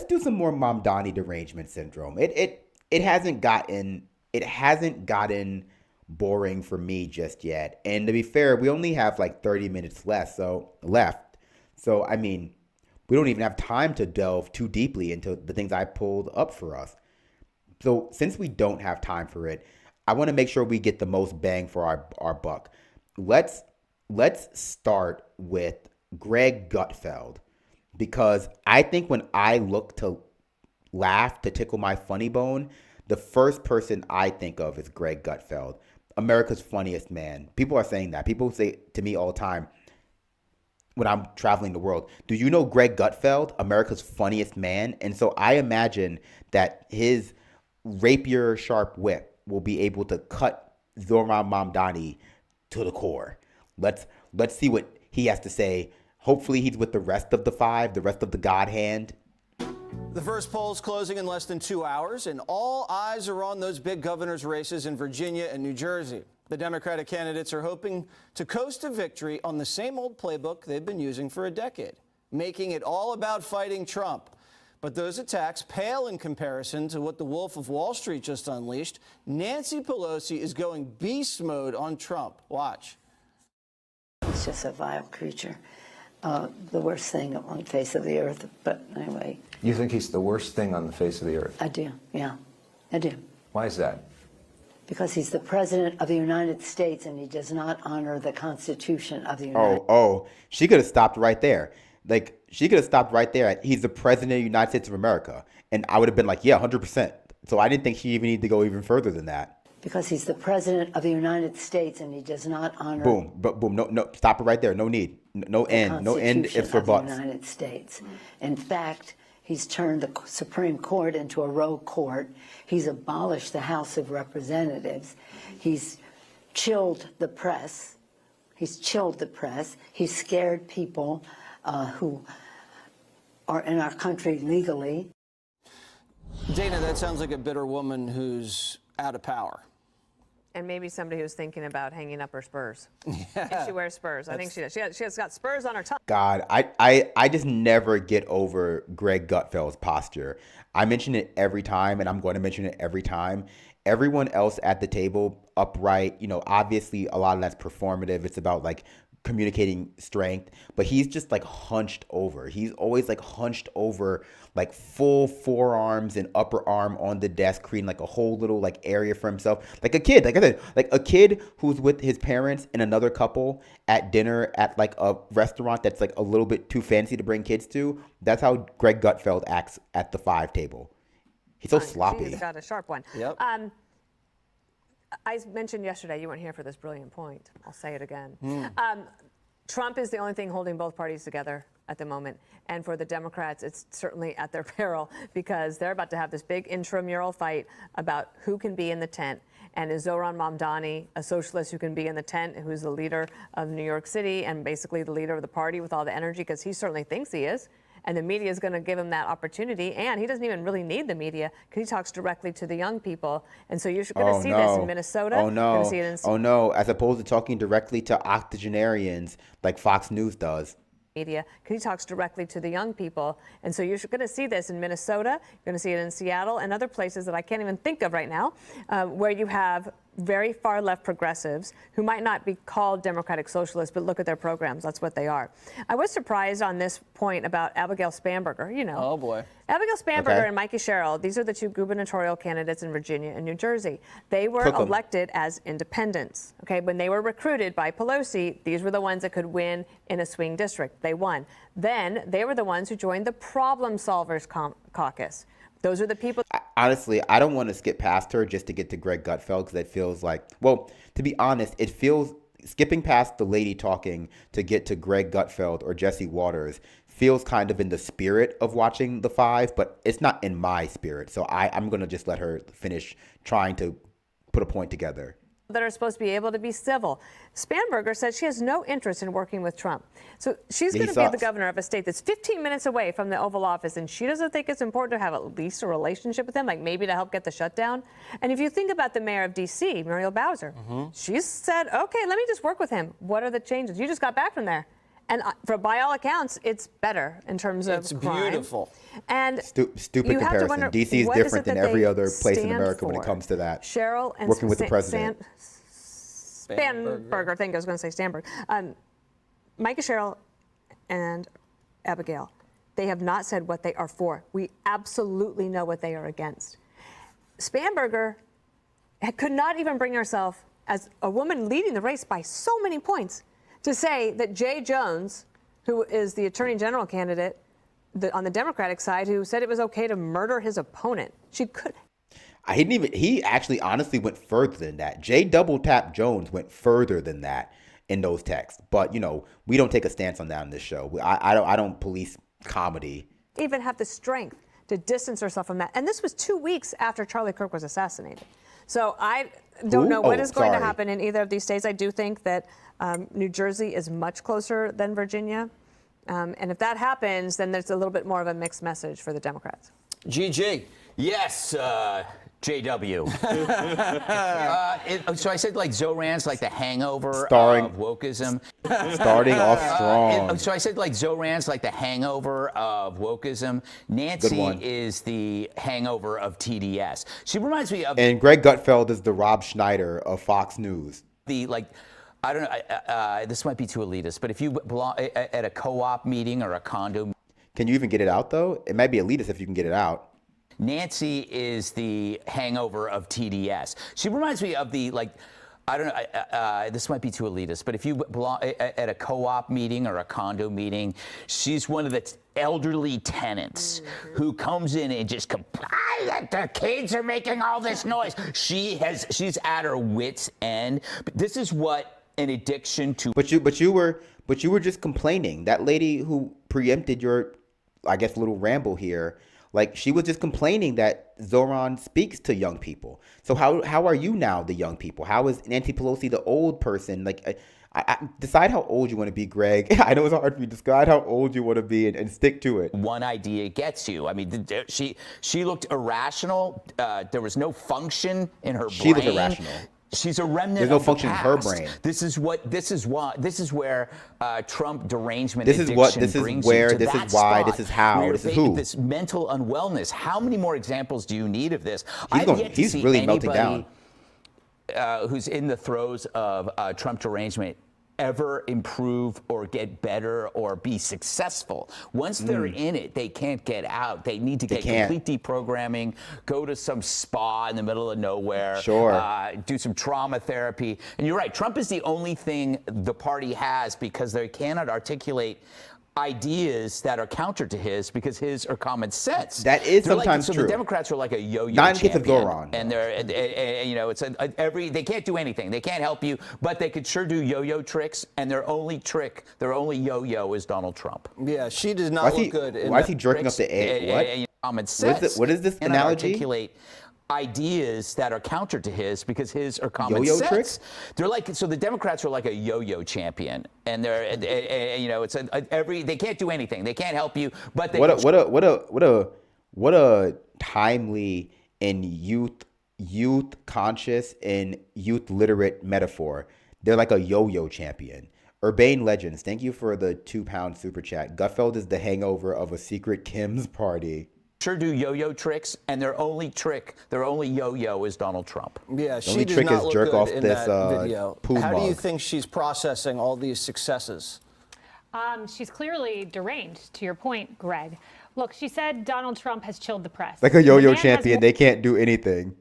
do some more Mamdani derangement syndrome. It hasn't gotten boring for me just yet. And to be fair, we only have like 30 minutes left. So I mean, we don't even have time to delve too deeply into the things I pulled up for us. So since we don't have time for it, I want to make sure we get the most bang for our buck. Let's start with Greg Gutfeld, because I think when I look to laugh, to tickle my funny bone, the first person I think of is Greg Gutfeld, America's funniest man. People are saying that. People say to me all the time when I'm traveling the world, do you know Greg Gutfeld, America's funniest man? And so I imagine that his rapier sharp whip will be able to cut Zohran Mamdani to the core. Let's see what he has to say. Hopefully he's with the rest of the five, the rest of the God hand. The first polls closing in less than 2 hours, and all eyes are on those big governor's races in Virginia and New Jersey. The Democratic candidates are hoping to coast to victory on the same old playbook they've been using for a decade, making it all about fighting Trump. But those attacks pale in comparison to what the Wolf of Wall Street just unleashed. Nancy Pelosi is going beast mode on Trump. Watch. He's just a vile creature. The worst thing on the face of the earth. But anyway. You think he's the worst thing on the face of the earth? I do, yeah. I do. Why is that? Because he's the president of the United States and he does not honor the Constitution of the United States. Oh, she could have stopped right there. Like, she could have stopped right there. He's the president of the United States of America. And I would have been like, yeah, 100%. So I didn't think she even needed to go even further than that. Because he's the president of the United States and he does not honor. Boom. No, stop it right there. No need. No end. No end if for buts. The United States. In fact, he's turned the Supreme Court into a rogue court. He's abolished the House of Representatives. He's chilled the press. He's scared people who are in our country legally. Dana, that sounds like a bitter woman who's out of power. And maybe somebody who's thinking about hanging up her spurs. Yeah. If she wears spurs. I think she does. She has got spurs on her tongue. God, I just never get over Greg Gutfeld's posture. I mention it every time, and I'm going to mention it every time. Everyone else at the table, upright, obviously a lot of that's performative. It's about like communicating strength, but he's just like hunched over. He's always like hunched over, like full forearms and upper arm on the desk, creating like a whole little like area for himself. Like a kid, like I said, like a kid who's with his parents and another couple at dinner at like a restaurant that's like a little bit too fancy to bring kids to. That's how Greg Gutfeld acts at the five table. He's so sloppy. He's got a sharp one. Yep. I mentioned yesterday, you weren't here for this brilliant point. I'll say it again. Trump is the only thing holding both parties together at the moment. And for the Democrats, it's certainly at their peril because they're about to have this big intramural fight about who can be in the tent. And is Zohran Mamdani a socialist who can be in the tent, who's the leader of New York City and basically the leader of the party with all the energy, because he certainly thinks he is. And the media is going to give him that opportunity. And he doesn't even really need the media because he talks directly to the young people. And so you're going to see this in Minnesota. Oh, no. See it in As opposed to talking directly to octogenarians like Fox News does. Media, because he talks directly to the young people. And so you're going to see this in Minnesota. You're going to see it in Seattle and other places that I can't even think of right now, where you have very far left progressives who might not be called democratic socialists, but look at their programs. That's what they are. I was surprised on this point about Abigail Spanberger, Oh, boy. Abigail Spanberger and Mikey Sherrill, these are the two gubernatorial candidates in Virginia and New Jersey. They were elected as independents. Okay, when they were recruited by Pelosi, these were the ones that could win in a swing district. They won. Then they were the ones who joined the Problem Solvers Caucus. Those are the people. Honestly, I don't want to skip past her just to get to Greg Gutfeld because it feels like, well, to be honest, it feels skipping past the lady talking to get to Greg Gutfeld or Jesse Waters feels kind of in the spirit of watching the five, but it's not in my spirit. So I'm going to just let her finish trying to put a point together. That are supposed to be able to be civil. Spanberger said she has no interest in working with Trump. So she's going to be the governor of a state that's 15 minutes away from the Oval Office, and she doesn't think it's important to have at least a relationship with him, like maybe to help get the shutdown. And if you think about the mayor of D.C., Muriel Bowser, she said, okay, let me just work with him. What are the changes? You just got back from there. And by all accounts, it's better in terms of It's crime. beautiful. And Stupid you have to comparison. wonder, D.C. is what is different it than that every they other place in stand America when it for? comes to that. Cheryl and Working with the president. Spanberger. I think I was going to say Stanberg. Micah Cheryl and Abigail, they have not said what they are for. We absolutely know what they are against. Spanberger could not even bring herself, as a woman leading the race by so many points, to say that Jay Jones, who is the Attorney General candidate on the Democratic side, who said it was okay to murder his opponent. She could. He actually honestly went further than that. Jay Double Tap Jones went further than that in those texts. But, we don't take a stance on that on this show. I don't police comedy. Even have the strength to distance herself from that. And this was 2 weeks after Charlie Kirk was assassinated. So I don't know what is going to happen in either of these states. I do think that New Jersey is much closer than Virginia. And if that happens, then there's a little bit more of a mixed message for the Democrats. GG. Yes, JW. So I said like Zohran's like the hangover of wokeism. Starting off strong. So I said like Zohran's like the hangover of wokeism. Nancy is the hangover of TDS. She reminds me of. And Greg Gutfeld is the Rob Schneider of Fox News. I don't know, this might be too elitist, but if you belong at a co-op meeting or a condo. Can you even get it out, though? It might be elitist if you can get it out. Nancy is the hangover of TDS. She reminds me of I don't know, this might be too elitist, but if you belong at a co-op meeting or a condo meeting, she's one of the elderly tenants who comes in and just complains that the kids are making all this noise. She's at her wit's end. But this is what an addiction to. But you were just complaining. That lady who preempted your, I guess, little ramble here. Like, she was just complaining that Zohran speaks to young people. So how are you now the young people? How is Nancy Pelosi the old person? Like, I decide how old you want to be, Greg. I know it's hard for you to decide how old you want to be and stick to it. One idea gets you. I mean, she looked irrational. There was no function in her brain. She looked irrational. She's a remnant. There's no of the function in her past. brain. This is where Trump derangement This is addiction what. This is brings where. you to This that is why. spot This is how. where This is you're who. This mental unwellness. How many more examples do you need of this? I've yet to He's see really melting anybody, down. who's in the throes of Trump derangement ever improve or get better or be successful. Once they're in it, they can't get out. They need to get complete deprogramming, go to some spa in the middle of nowhere, do some trauma therapy. And you're right, Trump is the only thing the party has because they cannot articulate ideas that are counter to his because his are common sense. That is sometimes true. true. The Democrats are like a yo-yo Not in case of champion, Zohran. and they're it's they can't do anything. They can't help you, but they could sure do yo-yo tricks. And their only yo-yo is Donald Trump. Yeah, she does not look good. Why is he jerking up the egg? What? Common sense. What is this analogy? Articulate ideas that are counter to his because his are common Yo-yo sense. tricks? They're like the Democrats are like a yo-yo champion, and they're they can't do anything. They can't help you, but they what a timely and youth conscious and youth literate metaphor. They're like a yo-yo champion. Urbane Legends, thank you for the £2 super chat. Gutfeld is the hangover of a secret Kim's party. sure do yo-yo tricks, and their only yo-yo is Donald Trump. Yeah, only she does trick not is look jerk good off in this, that video. poo How do you mug. think she's processing all these successes? She's clearly deranged, to your point, Greg. Look, she said Donald Trump has chilled the press. Like a yo-yo The man has champion, they can't do anything.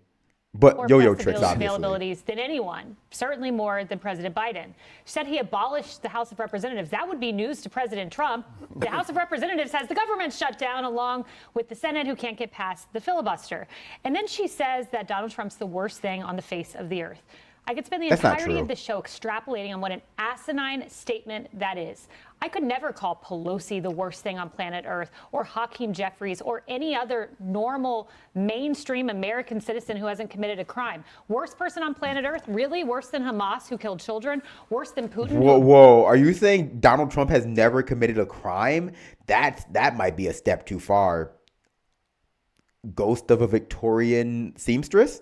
But more yo-yo press tricks, obviously. availabilities than anyone, certainly more than President Biden. She said he abolished the House of Representatives. That would be news to President Trump. The House of Representatives has the government shut down along with the Senate, who can't get past the filibuster. And then she says that Donald Trump's the worst thing on the face of the earth. I could spend the entirety of the show extrapolating on what an asinine statement that is. I could never call Pelosi the worst thing on planet Earth, or Hakeem Jeffries, or any other normal mainstream American citizen who hasn't committed a crime. Worst person on planet Earth? Really? Worse than Hamas, who killed children? Worse than Putin? Whoa. Are you saying Donald Trump has never committed a crime? That might be a step too far. Ghost of a Victorian seamstress?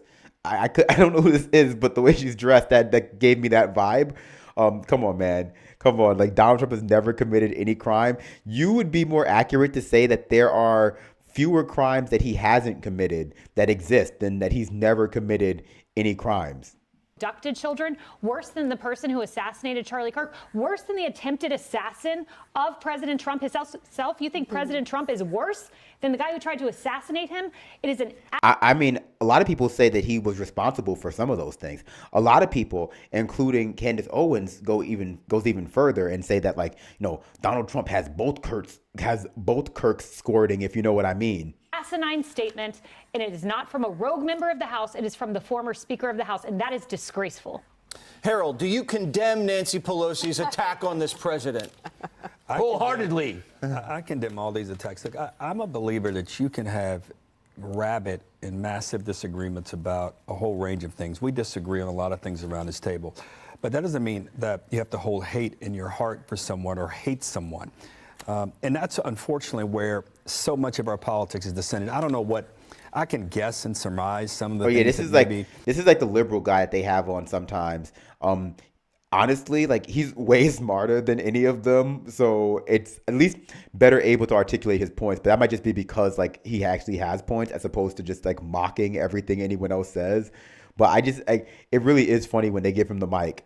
I don't know who this is, but the way she's dressed, that gave me that vibe. Come on, man. Come on, like Donald Trump has never committed any crime. You would be more accurate to say that there are fewer crimes that he hasn't committed that exist than that he's never committed any crimes. Abducted children, worse than the person who assassinated Charlie Kirk, worse than the attempted assassin of President Trump himself. You think President Trump is worse than the guy who tried to assassinate him? It is an... I mean, a lot of people say that he was responsible for some of those things. A lot of people, including Candace Owens, goes even further and say that, like, Donald Trump has both Kirks squirting, if you know what I mean. Asinine statement, and it is not from a rogue member of the House. It is from the former Speaker of the House, and that is disgraceful. Harold, do you condemn Nancy Pelosi's attack on this president? Wholeheartedly. I condemn all these attacks. Look, I'm a believer that you can have rabid and massive disagreements about a whole range of things. We disagree on a lot of things around this table, but that doesn't mean that you have to hold hate in your heart for someone or hate someone. And that's unfortunately where so much of our politics is descended. I don't know what I can guess and surmise some of the things. This is like the liberal guy that they have on sometimes. Honestly, like he's way smarter than any of them, so it's at least better able to articulate his points. But that might just be because like he actually has points as opposed to just like mocking everything anyone else says. But it really is funny when they give him the mic.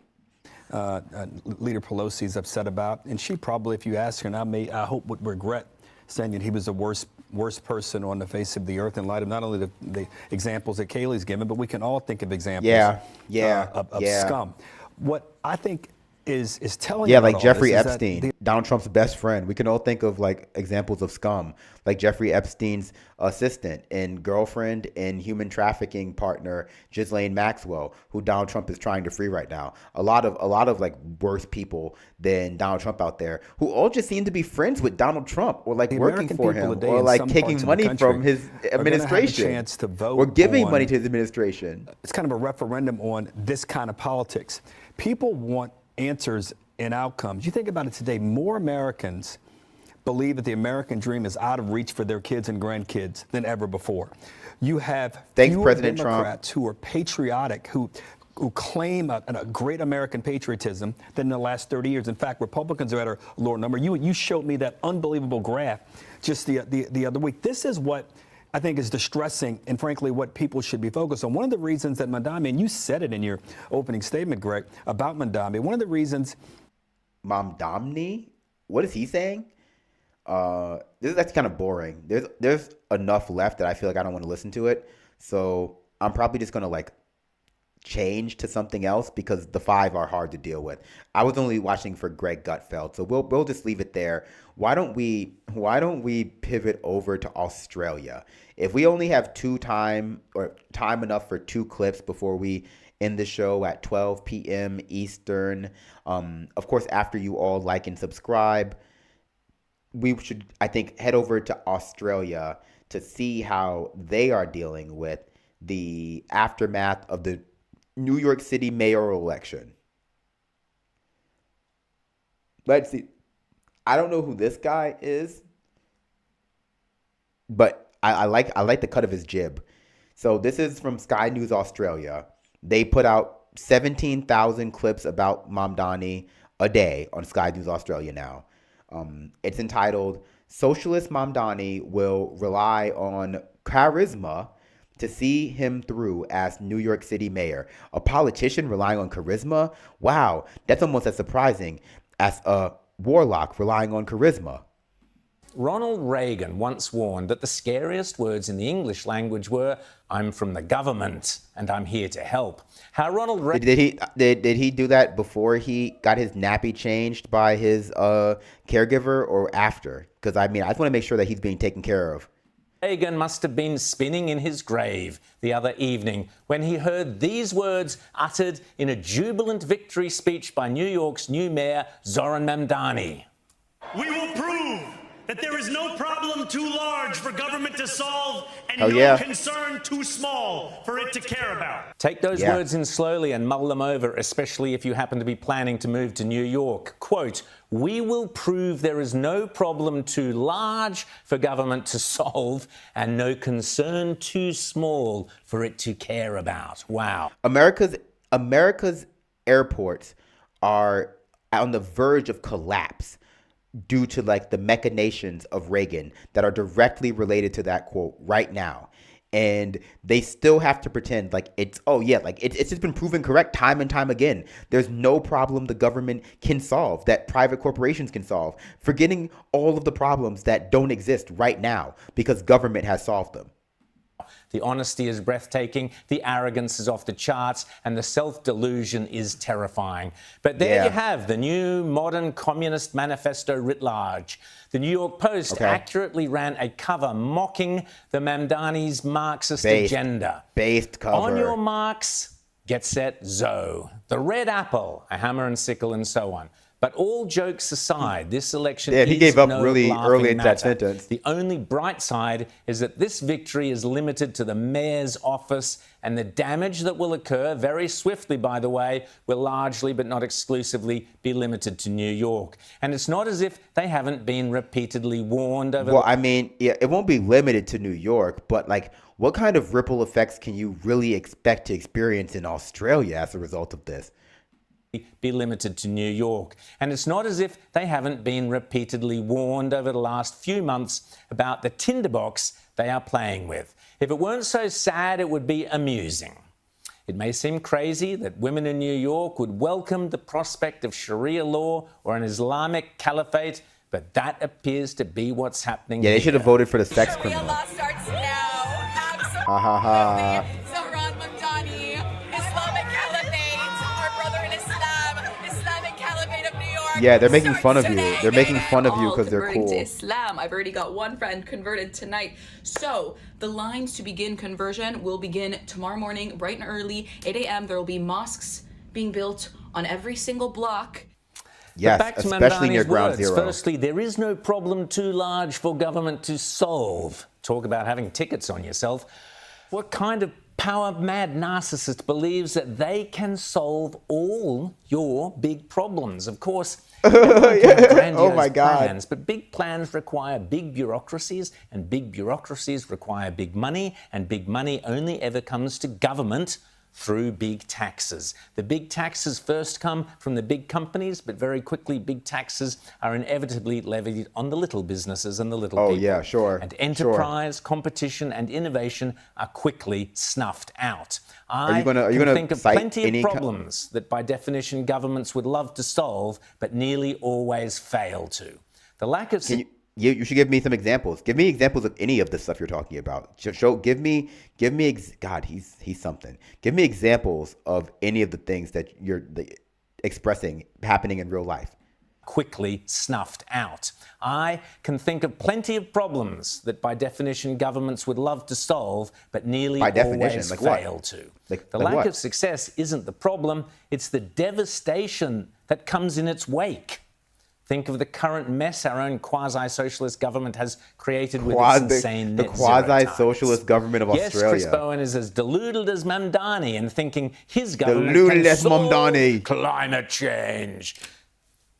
Leader Pelosi is upset about, and she probably, if you ask her, and I hope would regret saying that he was the worst person on the face of the earth in light of not only the examples that Kayleigh's given, but we can all think of examples of scum. What I think is telling like Jeffrey Epstein, Donald Trump's best friend. We can all think of like examples of scum, like Jeffrey Epstein's assistant and girlfriend and human trafficking partner Ghislaine Maxwell, who Donald Trump is trying to free right now. A lot of like worse people than Donald Trump out there, who all just seem to be friends with Donald Trump or like working for him or like taking money from his administration or giving money to his administration. It's kind of a referendum on this kind of politics. People want answers and outcomes. You think about it today, more Americans believe that the American dream is out of reach for their kids and grandkids than ever before. You have fewer President Democrats Trump. who are patriotic, who claim a great American patriotism than in the last 30 years. In fact, Republicans are at a lower number. You showed me that unbelievable graph just the other week. This is what I think is distressing and, frankly, what people should be focused on. One of the reasons that Mamdani, and you said it in your opening statement, Greg, about Mamdani, one of the reasons... Mamdani? What is he saying? That's kind of boring. There's enough left that I feel like I don't want to listen to it. So I'm probably just going to, like, change to something else because the 5 are hard to deal with. I was only watching for Greg Gutfeld, so we'll just leave it there. Why don't we pivot over to Australia? If we only have time enough for 2 clips before we end the show at 12 p.m. Eastern, of course, after you all like and subscribe, we should, I think, head over to Australia to see how they are dealing with the aftermath of the New York City mayoral election. Let's see. I don't know who this guy is, but I like the cut of his jib. So this is from Sky News Australia. They put out 17,000 clips about Mamdani a day on Sky News Australia now. It's entitled, "Socialist Mamdani Will Rely on Charisma to See Him Through as New York City Mayor." A politician relying on charisma? Wow, that's almost as surprising as a warlock relying on charisma. Ronald Reagan once warned that the scariest words in the English language were, "I'm from the government and I'm here to help." How Ronald Reagan... Did he do that before he got his nappy changed by his caregiver or after? Because I just want to make sure that he's being taken care of. Reagan must have been spinning in his grave the other evening when he heard these words uttered in a jubilant victory speech by New York's new mayor, Zohran Mamdani. "We will prove that there is no problem too large for government to solve and concern too small for it to care about." Take those words in slowly and mull them over, especially if you happen to be planning to move to New York. Quote, "We will prove there is no problem too large for government to solve and no concern too small for it to care about." Wow. America's airports are on the verge of collapse due to like the machinations of Reagan that are directly related to that quote right now. And they still have to pretend like it's just been proven correct time and time again. There's no problem the government can solve that private corporations can solve, forgetting all of the problems that don't exist right now because government has solved them. The honesty is breathtaking, the arrogance is off the charts, and the self-delusion is terrifying. But there you have the new modern communist manifesto writ large. The New York Post accurately ran a cover mocking the Mamdani's Marxist agenda. Based cover. On your marks, get set, Zoe. The red apple, a hammer and sickle, and so on. But all jokes aside, this election is he gave up no really early into that matter. sentence. The only bright side is that this victory is limited to the mayor's office, and the damage that will occur, very swiftly, by the way, will largely, but not exclusively, be limited to New York. And it's not as if they haven't been repeatedly warned over... Well, I mean, yeah, it won't be limited to New York, but like, what kind of ripple effects can you really expect to experience in Australia as a result of this? Be limited to New York. And it's not as if they haven't been repeatedly warned over the last few months about the tinderbox they are playing with. If it weren't so sad, it would be amusing. It may seem crazy that women in New York would welcome the prospect of Sharia law or an Islamic caliphate, but that appears to be what's happening. Yeah, they should have voted for the sex Sharia criminal. law starts now. Absolutely. Ha ha ha. Zohran Mamdani, Islamic Caliphate, our brother in Islam, Islamic Caliphate of New York. Yeah, they're making fun of you. Today. They're making fun of you All because they're converting cool. to Islam. I've already got one friend converted tonight. So the lines to begin conversion will begin tomorrow morning, bright and early, 8 a.m. There will be mosques being built on every single block. Yes, But back to especially Mamdani's near ground words. zero. Firstly, there is no problem too large for government to solve. Talk about having tickets on yourself. What kind of power-mad narcissist believes that they can solve all your big problems? Of course, everyone can have grandiose plans, but big plans require big bureaucracies, and big bureaucracies require big money, and big money only ever comes to government through big taxes. The big taxes first come from the big companies, but very quickly big taxes are inevitably levied on the little businesses and the little people. Oh, yeah, sure. And enterprise, competition and innovation are quickly snuffed out. I can think of plenty of problems that by definition governments would love to solve, but nearly always fail to. The lack of... You should give me some examples. Give me examples of any of the stuff you're talking about. Give me. God, he's something. Give me examples of any of the things that you're expressing happening in real life. Quickly snuffed out. I can think of plenty of problems that by definition governments would love to solve, but nearly always fail to. The lack of success isn't the problem, it's the devastation that comes in its wake. Think of the current mess our own quasi-socialist government has created with its insane net zero targets. The quasi-socialist government of Australia. Yes, Chris Bowen is as deluded as Mamdani in thinking his government can solve climate change.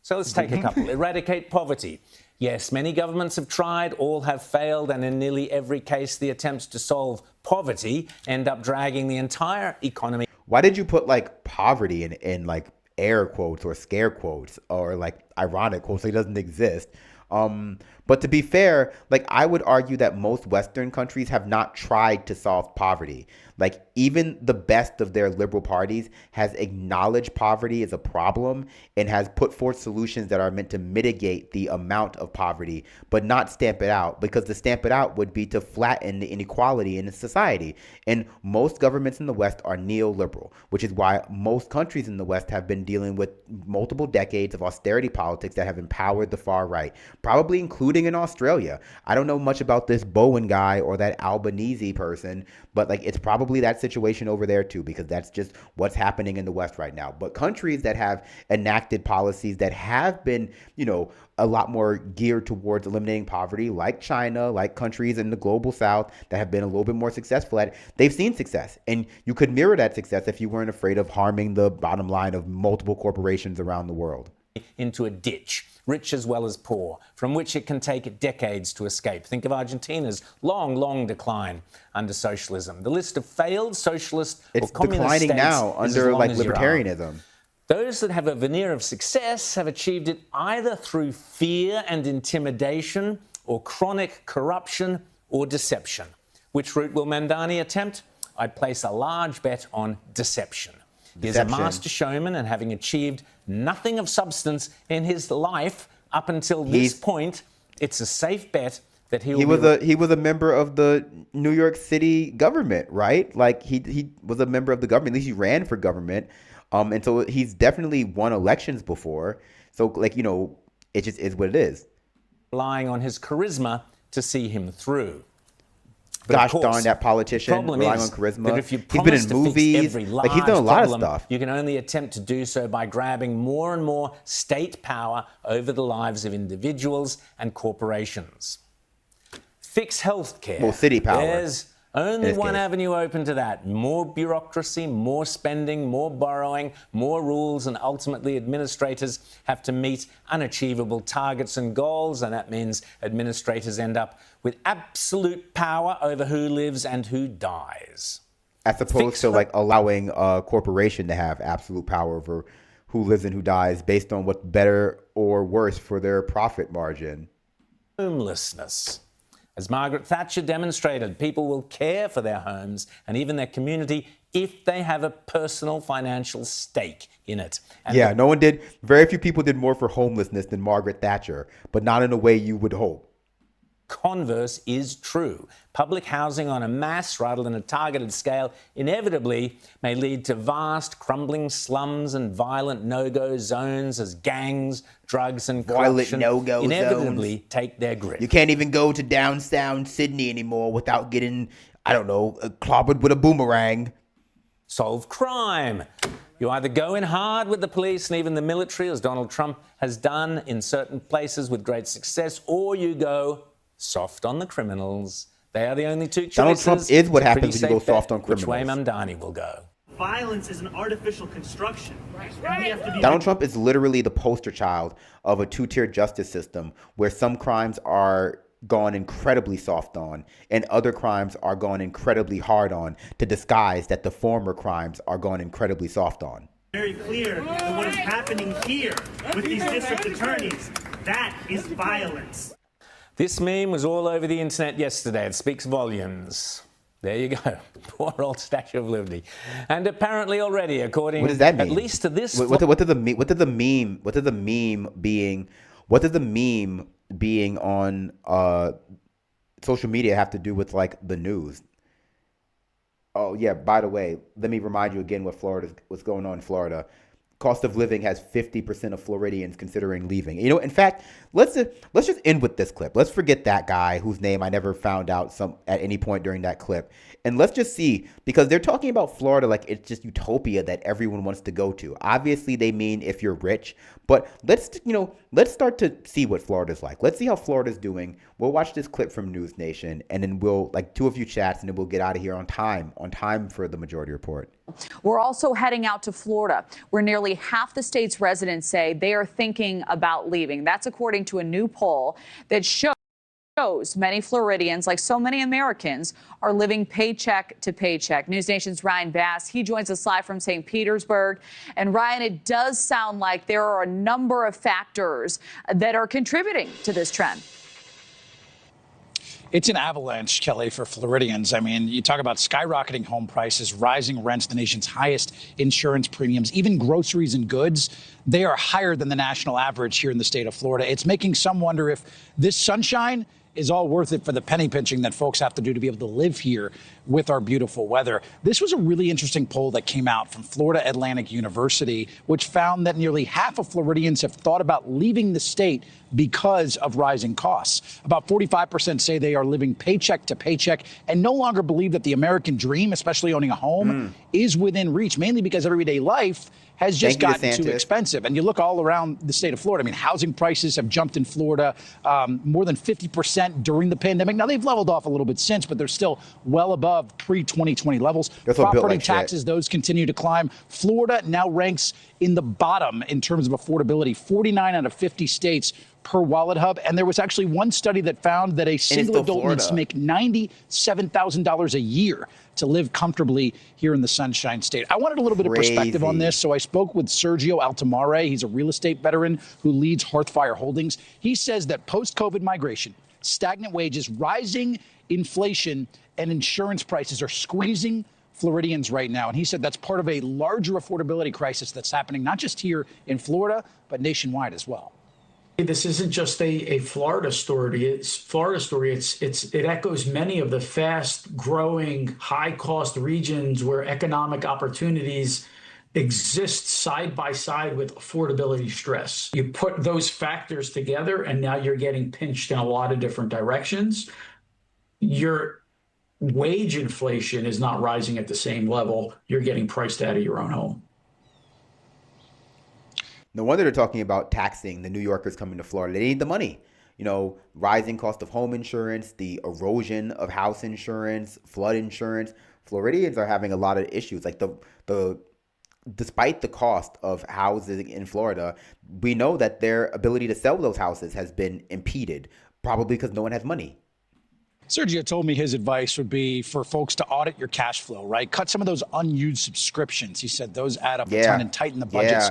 So let's take a couple. Eradicate poverty. Yes, many governments have tried, all have failed, and in nearly every case, the attempts to solve poverty end up dragging the entire economy. Why did you put like poverty in like air quotes or scare quotes or like ironic quotes? It doesn't exist. But to be fair, like I would argue that most Western countries have not tried to solve poverty. Like even the best of their liberal parties has acknowledged poverty as a problem and has put forth solutions that are meant to mitigate the amount of poverty, but not stamp it out, because to stamp it out would be to flatten the inequality in society. And most governments in the West are neoliberal, which is why most countries in the West have been dealing with multiple decades of austerity politics that have empowered the far right, probably including in Australia. I don't know much about this Bowen guy or that Albanese person, but like it's probably that situation over there too, because that's just what's happening in the West right now. But countries that have enacted policies that have been, you know, a lot more geared towards eliminating poverty, like China, like countries in the global South that have been a little bit more successful at it, they've seen success. And you could mirror that success if you weren't afraid of harming the bottom line of multiple corporations around the world. Into a ditch, rich as well as poor, from which it can take decades to escape. Think of Argentina's long decline under socialism. The list of failed socialist or communist states declining now under like libertarianism. Those that have a veneer of success have achieved it either through fear and intimidation or chronic corruption or deception. Which route will Mandani attempt? I'd place a large bet on deception. He's a master showman, and having achieved nothing of substance in his life up until this point, it's a safe bet that he was a member of the New York City government, right? Like he was a member of the government. At least he ran for government, and so he's definitely won elections before. So like, you know, it just is what it is. Relying on his charisma to see him through. But Gosh course, darn that politician, relying on charisma. That if you he's been in to movies, fix every like he's done a lot of problem, stuff. You can only attempt to do so by grabbing more and more state power over the lives of individuals and corporations. Fix healthcare. Well, city power. There's only one avenue open to that. More bureaucracy, more spending, more borrowing, more rules, and ultimately administrators have to meet unachievable targets and goals, and that means administrators end up with absolute power over who lives and who dies. As opposed to like allowing a corporation to have absolute power over who lives and who dies based on what's better or worse for their profit margin. Homelessness. As Margaret Thatcher demonstrated, people will care for their homes and even their community if they have a personal financial stake in it. And no one did. Very few people did more for homelessness than Margaret Thatcher, but not in a way you would hope. Converse is true. Public housing on a mass rather than a targeted scale inevitably may lead to vast crumbling slums and violent no-go zones as gangs, drugs and corruption inevitably take their grip. You can't even go to downtown Sydney anymore without getting, I don't know, clobbered with a boomerang. Solve crime. You either go in hard with the police and even the military, as Donald Trump has done in certain places with great success, or you go soft on the criminals. They are the only two choices. Donald Trump is what happens when you go soft on criminals. Which way Mamdani will go. Violence is an artificial construction. Donald Trump is literally the poster child of a two-tier justice system where some crimes are gone incredibly soft on and other crimes are gone incredibly hard on to disguise that the former crimes are gone incredibly soft on. Very clear that what is happening here with these district attorneys, that is violence. This meme was all over the internet yesterday. It speaks volumes. There you go. Poor old Statue of Liberty. And apparently already, according what does that mean? At least to this, what does the meme being on social media have to do with like the news? Oh yeah. By the way, let me remind you again what's going on in Florida. Cost of living has 50% of Floridians considering leaving. You know, in fact, let's just end with this clip. Let's forget that guy whose name I never found out at any point during that clip. And let's just see, because they're talking about Florida like it's just utopia that everyone wants to go to. Obviously, they mean if you're rich, but let's start to see what Florida's like. Let's see how Florida's doing. We'll watch this clip from News Nation, and then we'll do a few chats, and then we'll get out of here on time for the Majority Report. We're also heading out to Florida, where nearly half the state's residents say they are thinking about leaving. That's according to a new poll that shows many Floridians, like so many Americans, are living paycheck to paycheck. News Nation's Ryan Bass, he joins us live from St. Petersburg. And Ryan, it does sound like there are a number of factors that are contributing to this trend. It's an avalanche, Kelly, for Floridians. I mean, you talk about skyrocketing home prices, rising rents, the nation's highest insurance premiums, even groceries and goods. They are higher than the national average here in the state of Florida. It's making some wonder if this sunshine is all worth it for the penny pinching that folks have to do to be able to live here with our beautiful weather. This was a really interesting poll that came out from Florida Atlantic University, which found that nearly half of Floridians have thought about leaving the state because of rising costs. About 45% say they are living paycheck to paycheck and no longer believe that the American dream, especially owning a home, is within reach, mainly because everyday life has just gotten too expensive. And you look all around the state of Florida. I mean, housing prices have jumped in Florida more than 50% during the pandemic. Now, they've leveled off a little bit since, but they're still well above pre-2020 levels. Property taxes, those continue to climb. Florida now ranks in the bottom in terms of affordability. 49 out of 50 states per Wallet Hub. And there was actually one study that found that a single adult needs to make $97,000 a year to live comfortably here in the Sunshine State. I wanted a little bit of perspective on this, so I spoke with Sergio Altamare. He's a real estate veteran who leads Hearthfire Holdings. He says that post-COVID migration, stagnant wages, rising inflation, and insurance prices are squeezing Floridians right now. And he said that's part of a larger affordability crisis that's happening not just here in Florida, but nationwide as well. This isn't just a Florida story. It echoes many of the fast-growing, high-cost regions where economic opportunities exist side by side with affordability stress. You put those factors together, and now you're getting pinched in a lot of different directions. Your wage inflation is not rising at the same level. You're getting priced out of your own home. No wonder they're talking about taxing the New Yorkers coming to Florida. They need the money. You know, rising cost of home insurance, the erosion of house insurance, flood insurance. Floridians are having a lot of issues. Like despite the cost of housing in Florida, we know that their ability to sell those houses has been impeded, probably because no one has money. Sergio told me his advice would be for folks to audit your cash flow, right? Cut some of those unused subscriptions. He said those add up a ton, and tighten the budgets.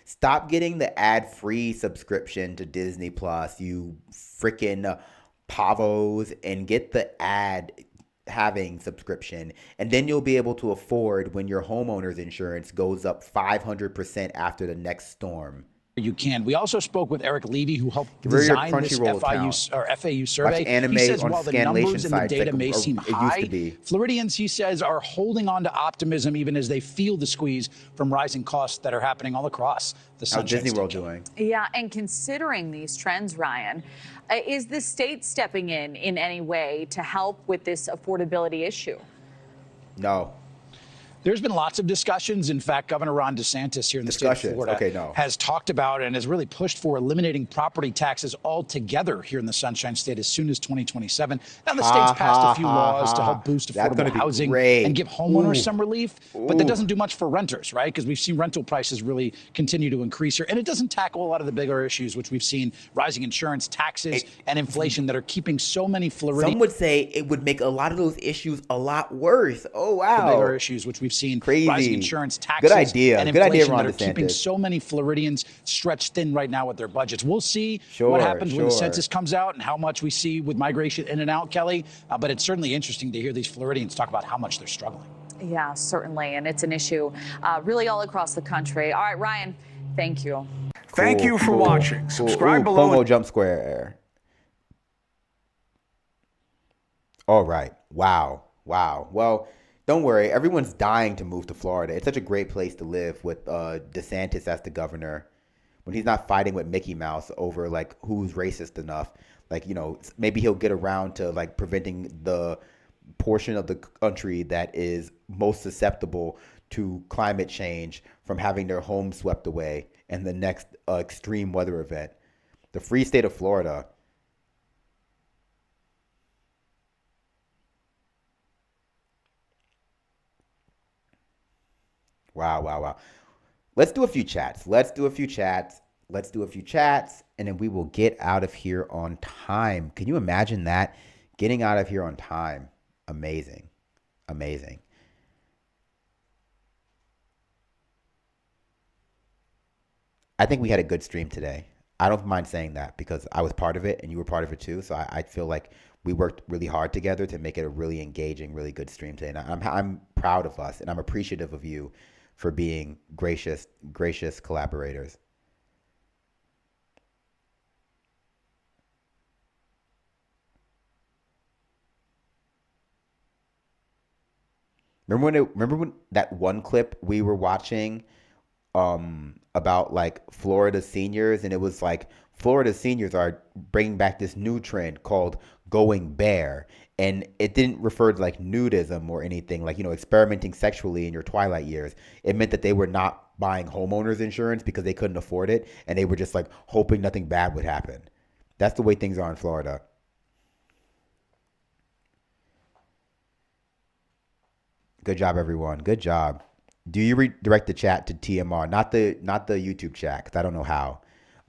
Stop getting the ad-free subscription to Disney Plus, you freaking pavos, and get the ad-having subscription. And then you'll be able to afford when your homeowner's insurance goes up 500% after the next storm. You can. We also spoke with Eric Levy, who helped design this FAU survey. Watch anime he says on while the numbers and the data may seem high, be. Floridians, he says, are holding on to optimism even as they feel the squeeze from rising costs that are happening all across the Sunshine How's Disney World State. doing? Yeah, and considering these trends, Ryan, is the state stepping in any way to help with this affordability issue? No. There's been lots of discussions. In fact, Governor Ron DeSantis here in the state of Florida has talked about and has really pushed for eliminating property taxes altogether here in the Sunshine State as soon as 2027. Now, the state's passed a few laws to help boost affordable housing and give homeowners some relief, but that doesn't do much for renters, right? Because we've seen rental prices really continue to increase here. And it doesn't tackle a lot of the bigger issues, which we've seen rising insurance, taxes, and inflation that are keeping so many Floridians. Some would say it would make a lot of those issues a lot worse. Oh, wow. The bigger issues, which we've seen rising insurance, taxes, Good idea. and Good idea, inflation Ron that are keeping DeSantis. so many Floridians stretched thin right now with their budgets. We'll see what happens when the census comes out and how much we see with migration in and out, Kelly. But it's certainly interesting to hear these Floridians talk about how much they're struggling. Yeah, certainly. And it's an issue really all across the country. All right, Ryan, thank you. Thank you for watching. Subscribe below. Como jump square. All right. Wow. Well, don't worry. Everyone's dying to move to Florida. It's such a great place to live with DeSantis as the governor. When he's not fighting with Mickey Mouse over like who's racist enough. Like, you know, maybe he'll get around to like preventing the portion of the country that is most susceptible to climate change from having their homes swept away in the next extreme weather event. The free state of Florida. Wow. Let's do a few chats. And then we will get out of here on time. Can you imagine that? Getting out of here on time. Amazing. I think we had a good stream today. I don't mind saying that because I was part of it and you were part of it too. So I feel like we worked really hard together to make it a really engaging, really good stream today. And I'm proud of us and I'm appreciative of you for being gracious collaborators. Remember when that one clip we were watching about like Florida seniors, and it was like Florida seniors are bringing back this new trend called going bare, and it didn't refer to like nudism or anything, like, you know, experimenting sexually in your twilight years. It meant that they were not buying homeowners insurance because they couldn't afford it, and they were just like hoping nothing bad would happen. That's the way things are in Florida. Good job, everyone. Good job. Do you redirect the chat to TMR, not the YouTube chat? Because I don't know how.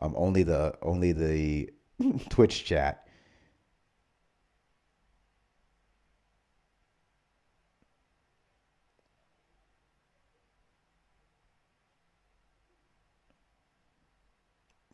Only the Twitch chat.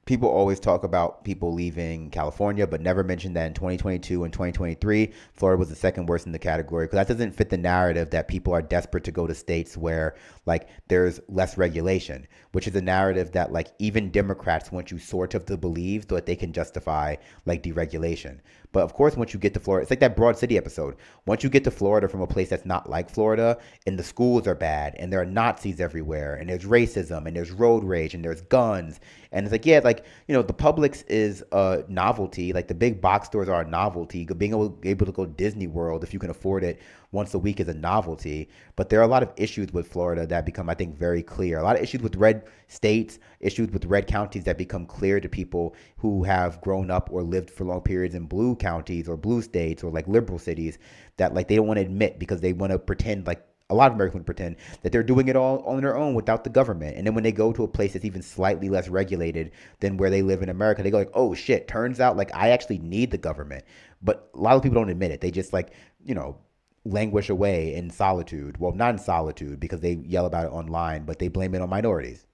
People always talk about people leaving California, but never mention that in 2022 and 2023, Florida was the second worst in the category, because that doesn't fit the narrative that people are desperate to go to states where like there's less regulation, which is a narrative that like even Democrats want you sort of to believe so that they can justify like deregulation. But of course, once you get to Florida, it's like that Broad City episode. Once you get to Florida from a place that's not like Florida, and the schools are bad, and there are Nazis everywhere, and there's racism, and there's road rage, and there's guns, and it's like, yeah, like, you know, the Publix is a novelty. Like the big box stores are a novelty. Being able to go to Disney World if you can afford it once a week is a novelty. But there are a lot of issues with Florida that become, I think, very clear. A lot of issues with red states, issues with red counties that become clear to people who have grown up or lived for long periods in blue counties or blue states or like liberal cities, that like they don't want to admit because they want to pretend, like a lot of Americans pretend, that they're doing it all on their own without the government. And then when they go to a place that's even slightly less regulated than where they live in America, they go like, oh shit, turns out like I actually need the government. But a lot of people don't admit it. They just like, you know, languish away in solitude. Well, not in solitude because they yell about it online, but they blame it on minorities.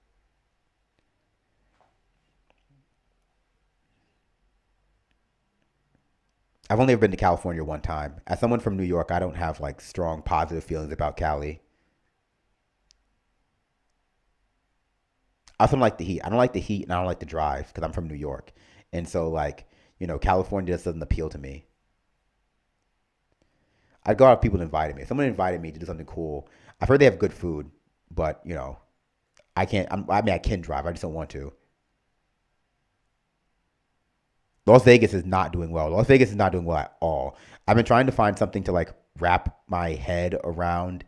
I've only ever been to California one time. As someone from New York, I don't have like strong positive feelings about Cali. I also don't like the heat. I don't like the heat and I don't like the drive because I'm from New York. And so like, you know, California just doesn't appeal to me. I'd go out if people invited me. If someone invited me to do something cool, I've heard they have good food, but you know, I can't, I mean, I can drive. I just don't want to. Las Vegas is not doing well. Las Vegas is not doing well at all. I've been trying to find something to like wrap my head around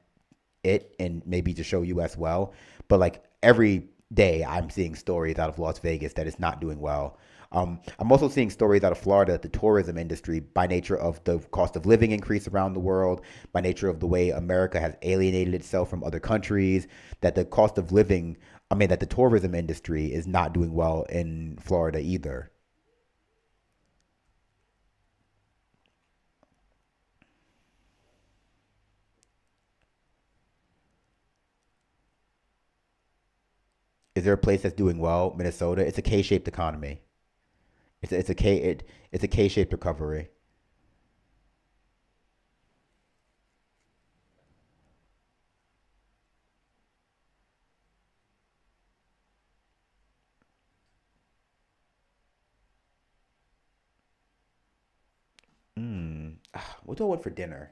it and maybe to show you as well. But like every day I'm seeing stories out of Las Vegas that is not doing well. I'm also seeing stories out of Florida that the tourism industry, by nature of the cost of living increase around the world, by nature of the way America has alienated itself from other countries, that the cost of living, I mean, that the tourism industry is not doing well in Florida either. Is there a place that's doing well? Minnesota. It's a K-shaped economy. It's a K-shaped recovery. What do I want for dinner?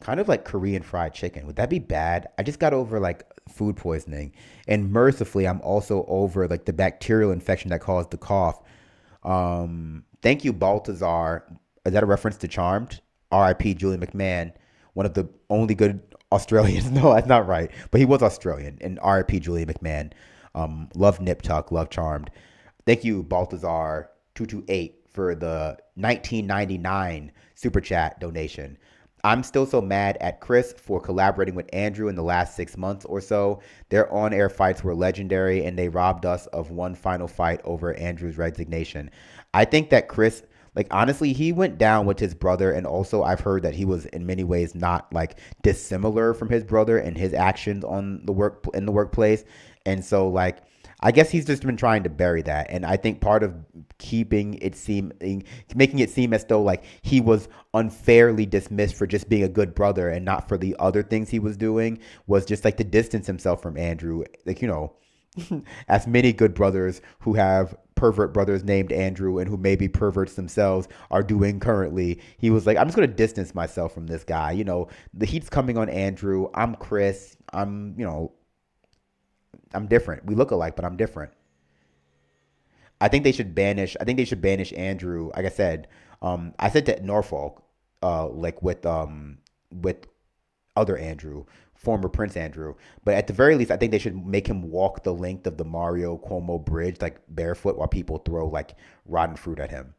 Kind of like Korean fried chicken. Would that be bad? I just got over like food poisoning, and mercifully, I'm also over like the bacterial infection that caused the cough. Thank you, Baltazar. Is that a reference to Charmed? R.I.P. Julian McMahon, one of the only good Australians. No, that's not right, but he was Australian. And R.I.P. Julian McMahon. Love Nip Tuck, love Charmed. Thank you, Baltazar 228 for the 1999 super chat donation. I'm still so mad at Chris for collaborating with Andrew in the last 6 months or so. Their on-air fights were legendary, and they robbed us of one final fight over Andrew's resignation. I think that Chris, like honestly, he went down with his brother, and also I've heard that he was in many ways not like dissimilar from his brother in his actions on the workplace, and so like I guess he's just been trying to bury that. And I think part of making it seem as though like he was unfairly dismissed for just being a good brother and not for the other things he was doing was just like to distance himself from Andrew. Like, you know, as many good brothers who have pervert brothers named Andrew and who may be perverts themselves are doing currently. He was like, I'm just going to distance myself from this guy. You know, the heat's coming on Andrew. I'm Chris. I'm different. We look alike, but I'm different. I think they should banish Andrew. Like I said, I said to Norfolk, like with other Andrew, former Prince Andrew. But at the very least, I think they should make him walk the length of the Mario Cuomo bridge, like barefoot, while people throw like rotten fruit at him.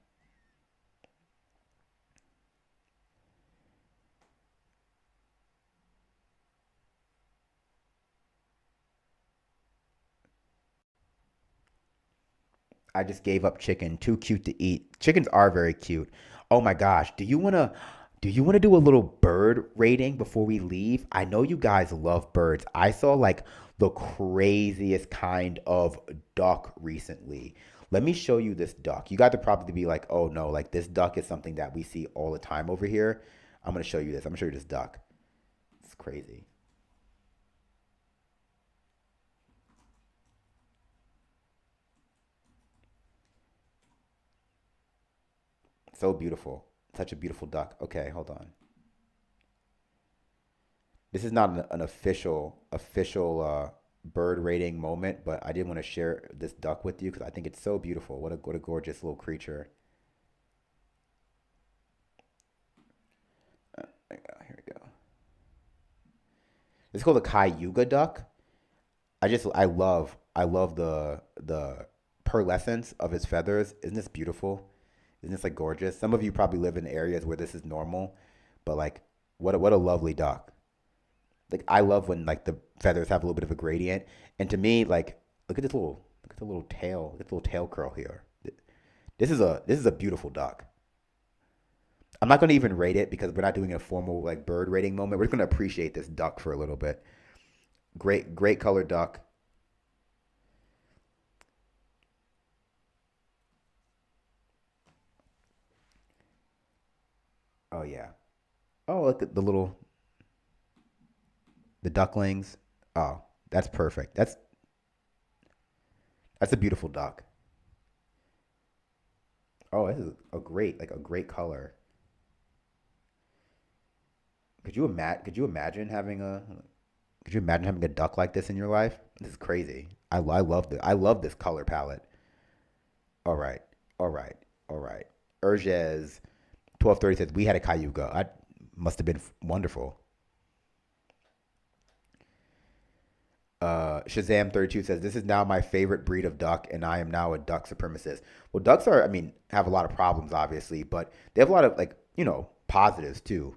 I just gave up chicken. Too cute to eat. Chickens are very cute. Oh my gosh. Do you want to do a little bird rating before we leave? I know you guys love birds. I saw like the craziest kind of duck recently. Let me show you this duck. You guys would probably be like, oh no, like this duck is something that we see all the time over here. I'm going to show you this. I'm going to show you this duck. It's crazy. So beautiful. Such a beautiful duck. Okay, hold on. This is not an official bird rating moment, but I did want to share this duck with you because I think it's so beautiful. What a gorgeous little creature. Here we go. This is called a Cayuga duck. I love the pearlescence of his feathers. Isn't this beautiful? Isn't this like gorgeous? Some of you probably live in areas where this is normal, but like what a lovely duck. Like I love when like the feathers have a little bit of a gradient. And to me, like look at the little tail. Look at the little tail curl here. This is a beautiful duck. I'm not going to even rate it because we're not doing a formal like bird rating moment. We're just going to appreciate this duck for a little bit. Great colored duck. Oh yeah. Oh, look at the ducklings. Oh, that's perfect. That's a beautiful duck. Oh, this is a great color. Could you imagine having a duck like this in your life? This is crazy. I love this color palette. All right. Urges 1230 says we had a Cayuga. I must have been wonderful. Shazam 32 says this is now my favorite breed of duck, and I am now a duck supremacist. Well, ducks have a lot of problems, obviously, but they have a lot of positives too.